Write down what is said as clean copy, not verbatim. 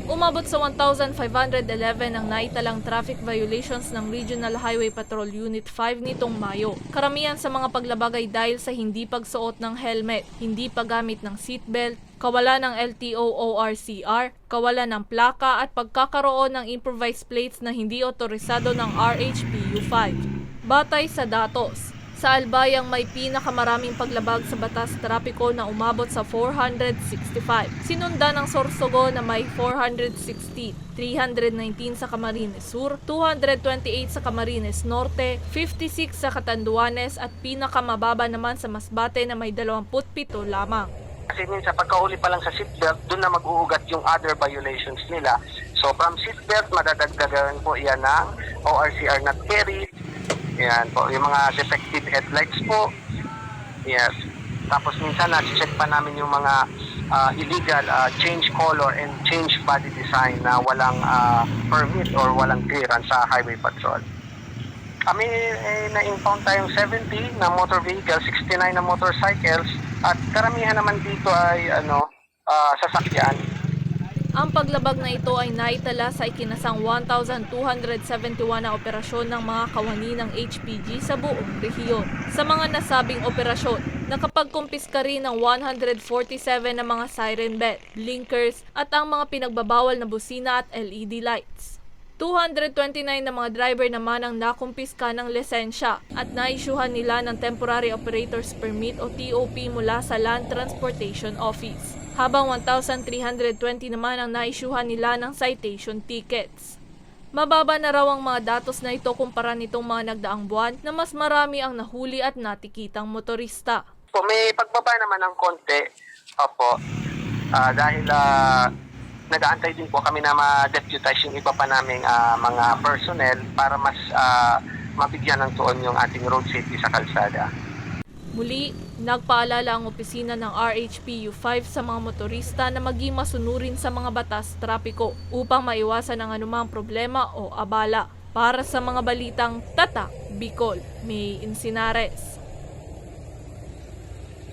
Umabot sa 1,511 ang naitalang traffic violations ng Regional Highway Patrol Unit 5 nitong Mayo. Karamihan sa mga paglabag ay dahil sa hindi pagsuot ng helmet, hindi paggamit ng seatbelt, kawalan ng LTO/ORCR, kawalan ng plaka at pagkakaroon ng improvised plates na hindi otorisado ng RHPU 5. Batay sa datos, sa Albayang may pinakamaraming paglabag sa batas trapiko na umabot sa 465. Sinundan ng Sorsogon na may 416, 319 sa Camarines Sur, 228 sa Camarines Norte, 56 sa Catanduanes at pinakamababa naman sa Masbate na may 27 lamang. Kasi minsan pagkahuli pa lang sa seatbelt, doon na mag-uugat yung other violations nila. So from seatbelt, madadagdagan po yan ng ORCR not carried. Yan po, yung mga defective headlights po. Yes. Tapos minsan na-check pa namin yung mga illegal change color and change body design na walang permit or walang clearance sa highway patrol. Kami na-impound tayong 70 na motor vehicle, 69 na motorcycles at karamihan naman dito ay sasakyan. Ang paglabag na ito ay naitala sa ikinasang 1,271 na operasyon ng mga kawani ng HPG sa buong rehiyon. Sa mga nasabing operasyon, nakapagkumpiska rin ng 147 na mga siren bell, blinkers at ang mga pinagbabawal na busina at LED lights. 229 na mga driver naman ang nakumpiska ng lisensya at naisyuhan nila ng Temporary Operators Permit o TOP mula sa Land Transportation Office. Habang 1,320 naman ang naisyuhan nila ng citation tickets. Mababa na raw ang mga datos na ito kumpara nitong mga nagdaang buwan na mas marami ang nahuli at natikitang motorista. May pagbaba naman ng konti, opo, dahil nag-aantay din po kami na ma-deputize yung iba pa naming mga personnel para mas mabigyan ng tuon yung ating road safety sa kalsada. Muli, nagpaalala ang opisina ng RHPU 5 sa mga motorista na maging masunurin sa mga batas trapiko upang maiwasan ang anumang problema o abala. Para sa mga balitang Tatak, Bicol, May Insinares.